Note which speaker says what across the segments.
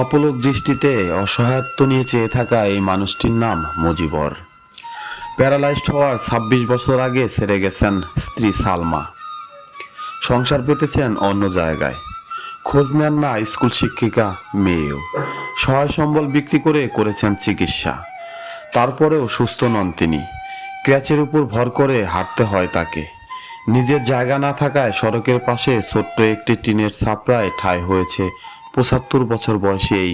Speaker 1: অপলক দৃষ্টিতে অসহায়ত্ব নিয়ে চেয়ে থাকা এই মানুষটির নাম মুজিবর। প্যারালাইজড হওয়ার ২৬ বছর আগে ছেড়ে গেছেন স্ত্রী সালমা। সংসার পেতেছেন অন্য জায়গায়। খোঁজ নেন না স্কুল শিক্ষিকা মেয়েও। সহায় সম্বল বিক্রি করে করেছেন চিকিৎসা। তারপরেও সুস্থ নন তিনি। ক্র্যাচের উপর ভর করে হাঁটতে হয় তাকে। নিজের জায়গা না থাকায় সড়কের পাশে ছোট্ট একটি টিনের ছাপড়ায় ঠাঁই হয়েছে ৭৫ বছর বয়সী এই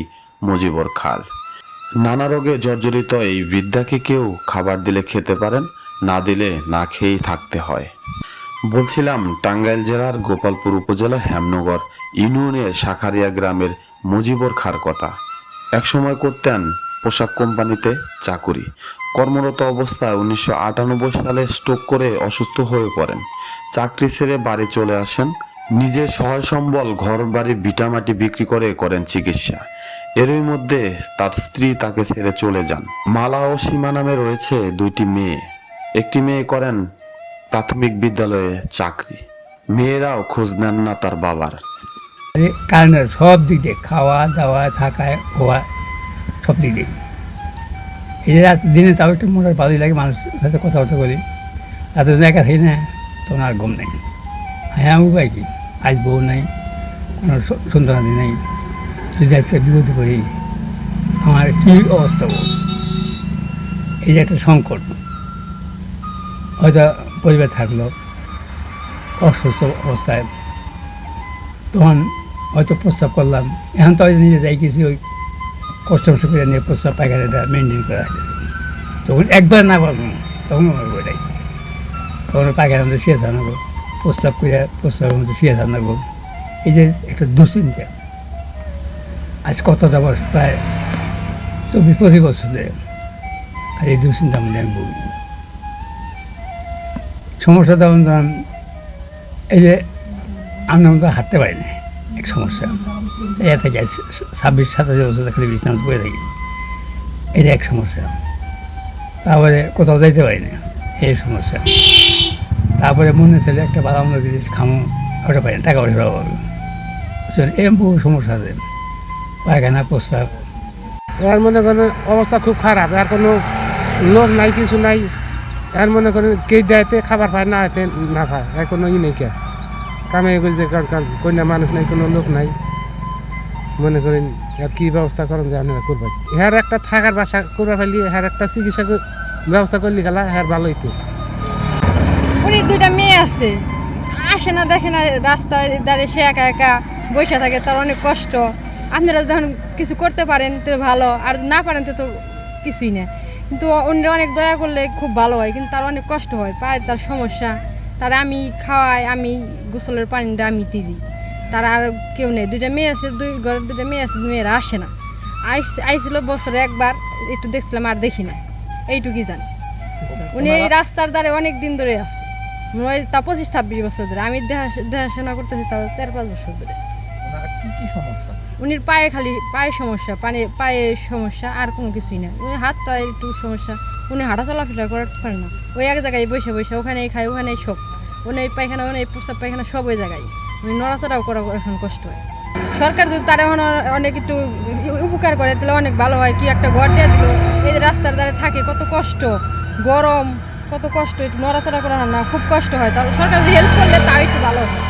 Speaker 1: মুজিবর খাল। নানা রোগে জর্জরিত এই বৃদ্ধাকে কেউ খাবার দিলে খেতে পারেন, না দিলে না খেয়েই থাকতে হয়। বলছিলাম টাঙ্গাইল জেলার গোপালপুর উপজেলার হেমনগর ইউনিয়নের শাখারিয়া গ্রামের মুজিবর খার কথা। একসময় করতেন পোশাক কোম্পানিতে চাকুরি। কর্মরত অবস্থায় ১৯৯৮ সালে স্ট্রোক করে অসুস্থ হয়ে পড়েন। চাকরি ছেড়ে বাড়ি চলে আসেন। নিজের সহায় সম্বল ঘর বাড়ি ভিটামাটি বিক্রি করে করেন চিকিৎসা। এরই মধ্যে তার স্ত্রী তাকে ছেড়ে চলে যান। মালা ও সীমা নামে রয়েছে দুইটি মেয়ে। একটি মেয়ে করেন প্রাথমিক বিদ্যালয়ে চাকরি। মেয়েরাও খোঁজ নেন না তার বাবার।
Speaker 2: কারণে সব দিক দিয়ে খাওয়া দাওয়া থাকায় হওয়া সব দিক দিয়ে এই যে রাত দিনে তাও একটু মনে ভালোই লাগে, মানুষের সাথে কথাবার্তা করি। এত একা থাকি না, তখন আর ঘুম নেই। হ্যাঁ উপায় কি, আজ বউ নাই, কোনো সন্তানাদি নেই। যদি আজকে বিপদে পড়ি আমার কী অবস্থা বল। এই যে একটা সংকট, হয়তো পরিবার থাকলো অসুস্থ অবস্থায়, তখন হয়তো প্রস্তাব করলাম। এখন তো হয়তো নিজে যাই কিছু ওই কষ্ট করে নিয়ে প্রস্তাব পায়খানাটা মেনটেন করা হয়। তখন একবার না পারবো না, তখন আমার ওইটাই, তখন পায়খানার মধ্যে শুয়ে থাকবো, প্রস্তাব করে প্রস্তাবের মধ্যে শুয়ে থাকবো। এই যে একটা দুশ্চিন্তা, আজ কতটা বয়স, প্রায় ২৪-২৫ বছর ধরে আর এই দুশ্চিন্তার মধ্যে আমি ভুগি। সমস্যা তখন এই যে আমি মতো হাঁটতে পারি না, এক সমস্যা। এ থেকে ২৬-২৭ বছর খালি বিছানা পড়ে থাকি, এটা এক সমস্যা। তারপরে কোথাও যাইতে পারি না, এই সমস্যা। তারপরে মনে ছেলে একটা ভালো মন্দ জিনিস খামো, ওটা পারি না, টাকা পয়সার অভাবে। এরকম বহু সমস্যা আছে, পায়খানা প্রস্তাব।
Speaker 3: এর মনে করেন অবস্থা খুব খারাপ, আর কোনো লোক নাই, কিছু নাই। এর মনে করেন কে দেয়তে খাবার পায়, না আছে না পায়, এর কোনো ই নেই। কে কামে করছে, কারণ কন্যা মানুষ নাই, কোনো লোক নাই। মনে করেন আর কী ব্যবস্থা করেন যে আপনারা করবেন। হ্যার একটা থাকার বাসা করে ফেলি, হ্যার একটা চিকিৎসা ব্যবস্থা করলি গেলা, হ্যার ভালোই তো।
Speaker 4: উনি দুইটা মেয়ে আছে, আসে না, দেখে না, রাস্তায় দাঁড়িয়ে সে একা একা বসে থাকে, তার অনেক কষ্ট। আপনারা যখন কিছু করতে পারেন তো ভালো, আর না পারেন তো কিছুই না। কিন্তু উনিরা অনেক দয়া করলে খুব ভালো হয়, কিন্তু তার অনেক কষ্ট হয়, পায় তার সমস্যা। তারা আমি খাওয়াই, আমি গোসলের পানিটা আমি দিই। তারা আর কেউ নেই, দুইটা মেয়ে আছে, ঘরের দুইটা মেয়ে আছে, মেয়েরা আসে না। আইছিল বছরে একবার, একটু দেখছিলাম, আর দেখি না, এইটুকুই জানি। উনি এই রাস্তার ধারে অনেক দিন ধরে আছে, তা ২৫-২৬ বছর ধরে। আমি দেখাশোনা করতেছি তাও ৪-৫ বছর ধরে। উনির পায়ে সমস্যা, পায়ে সমস্যা, আর কোনো কিছুই না। উনি হাতটা একটু সমস্যা, উনি হাঁটা চলাফেরা করতে পারে না। ওই এক জায়গায় বসে বসে ওখানেই খায়, ওখানেই সব। উনি পায়খানা, উনি প্রস্তাব পায়খানা সব ওই জায়গায়। উনি নড়াচড়াও করা এখন কষ্ট হয়। সরকার যদি তারা এখন অনেক একটু উপকার করে তাহলে অনেক ভালো হয়। কি একটা ঘর দেওয়া দিল, এই যে রাস্তার ধারে থাকে, কত কষ্ট, গরম, কত কষ্ট, একটু নড়াচড়া করা না, খুব কষ্ট হয়। তার সরকার যদি হেল্প করলে তাও একটু ভালো হয়।